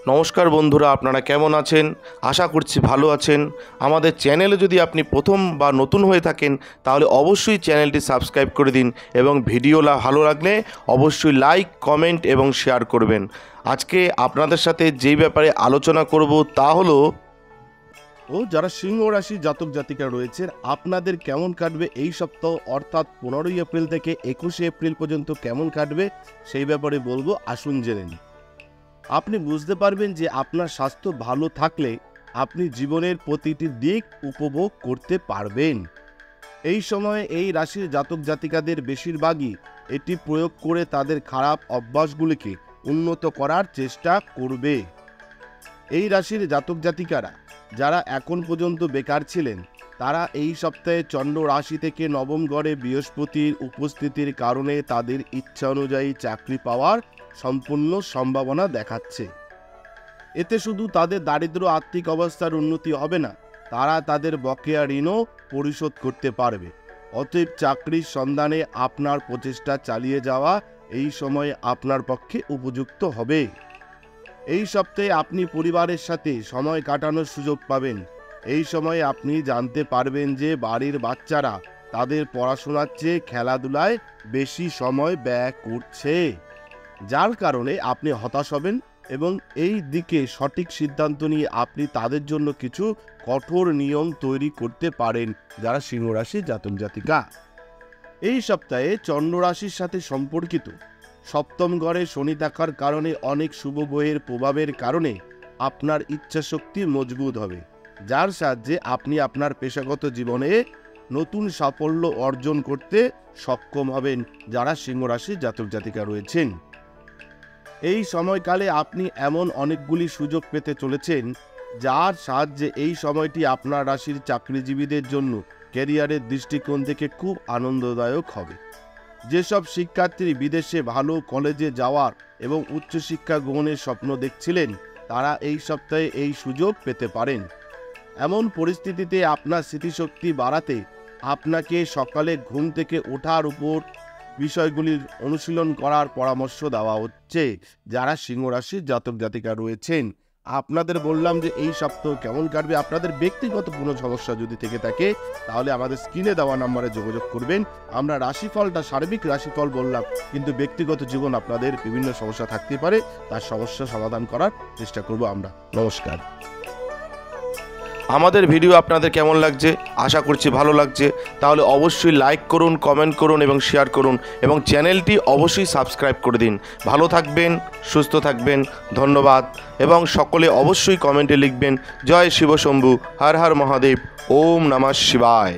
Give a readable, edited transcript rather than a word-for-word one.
নমস্কার বন্ধুরা, আপনারা কেমন আছেন? আশা করছি ভালো আছেন। আমাদের চ্যানেলে যদি আপনি প্রথম বা নতুন হয়ে থাকেন তাহলে অবশ্যই চ্যানেলটি সাবস্ক্রাইব করে দিন এবং ভিডিও ভালো লাগলে অবশ্যই লাইক, কমেন্ট এবং শেয়ার করবেন। আজকে আপনাদের সাথে যেই ব্যাপারে আলোচনা করব তা হলো যারা সিংহ রাশি জাতক জাতিকা রয়েছেন আপনাদের কেমন কাটবে এই সপ্তাহ, অর্থাৎ 15ই এপ্রিল থেকে 21শে এপ্রিল পর্যন্ত কেমন কাটবে সেই ব্যাপারে বলবো, আসুন জেনে নিন। আপনি বুঝতে পারবেন যে আপনার স্বাস্থ্য ভালো থাকলে আপনি জীবনের প্রতিটি দিক উপভোগ করতে পারবেন। এই সময়ে এই রাশির জাতক জাতিকাদের বেশিরভাগই এটি প্রয়োগ করে তাদের খারাপ অভ্যাসগুলিকে উন্নত করার চেষ্টা করবে। এই রাশির জাতক জাতিকারা যারা এখন পর্যন্ত বেকার ছিলেন তারা এই সপ্তাহে চন্দ্র রাশি থেকে নবম ঘরে বৃহস্পতির উপস্থিতির কারণে তাদের ইচ্ছা অনুযায়ী চাকরি পাওয়ার সম্পূর্ণ সম্ভাবনা দেখাচ্ছে। এতে শুধু তাদের দারিদ্র আর্থিক অবস্থার উন্নতি হবে না, তারা তাদের বকেয়া ঋণও পরিশোধ করতে পারবে। অতএব চাকরির সন্ধানে আপনার প্রচেষ্টা চালিয়ে যাওয়া এই সময়ে আপনার পক্ষে উপযুক্ত হবে। এই সপ্তাহে আপনি পরিবারের সাথে সময় কাটানোর সুযোগ পাবেন। এই সময়ে আপনি জানতে পারবেন যে বাড়ির বাচ্চারা তাদের পড়াশোনার চেয়ে খেলাধুলায় বেশি সময় ব্যয় করছে, যার কারণে আপনি হতাশ হবেন এবং এই দিকে সঠিক সিদ্ধান্ত নিয়ে আপনি তাদের জন্য কিছু কঠোর নিয়ম তৈরি করতে পারেন। যারা সিংহ রাশির জাতক জাতিকা এই সপ্তাহে চন্দ্র রাশির সাথে সম্পর্কিত সপ্তম ঘরে শনি থাকার কারণে অনেক শুভ গ্রহের প্রভাবের কারণে আপনার ইচ্ছাশক্তি মজবুত হবে, যার সাহায্যে আপনি আপনার পেশাগত জীবনে নতুন সাফল্য অর্জন করতে সক্ষম হবেন। যারা সিংহ রাশির জাতক জাতিকা রয়েছেন এই সময়কালে আপনি এমন অনেকগুলি সুযোগ পেতে চলেছেন যার সাহায্যে এই সময়টি আপনার রাশির চাকরিজীবীদের জন্য ক্যারিয়ারের দৃষ্টিকোণ থেকে খুব আনন্দদায়ক হবে। যেসব শিক্ষার্থী বিদেশে ভালো কলেজে যাওয়ার এবং উচ্চশিক্ষা গ্রহণের স্বপ্ন দেখছিলেন তারা এই সপ্তাহে এই সুযোগ পেতে পারেন। এমন পরিস্থিতিতে আপনার স্মৃতিশক্তি বাড়াতে আপনাকে সকালে ঘুম থেকে ওঠার উপর বিষয়গুলির অনুশীলন করার পরামর্শ দেওয়া হচ্ছে। যারা সিংহ রাশির জাতক জাতিকা রয়েছেন আপনাদের বললাম যে এই সপ্তাহ কেমন কাটবে। আপনাদের ব্যক্তিগত কোনো সমস্যা যদি থেকে থাকে তাহলে আমাদের স্ক্রিনে দেওয়া নম্বরে যোগাযোগ করবেন। আমরা রাশিফলটা সার্বিক রাশিফল বললাম, কিন্তু ব্যক্তিগত জীবন আপনাদের বিভিন্ন সমস্যা থাকতে পারে, তার সমস্যা সমাধান করার চেষ্টা করব আমরা। নমস্কার। আমাদের ভিডিও আপনাদের কেমন লাগছে? আশা করছি ভালো লাগছে। তাহলে অবশ্যই লাইক করুন, কমেন্ট করুন এবং শেয়ার করুন এবং চ্যানেলটি অবশ্যই সাবস্ক্রাইব করে দিন। ভালো থাকবেন, সুস্থ থাকবেন, ধন্যবাদ। এবং সকলে অবশ্যই কমেন্টে লিখবেন জয় শিব শম্ভু, হর হর মহাদেব, ওম নমঃ শিবায়।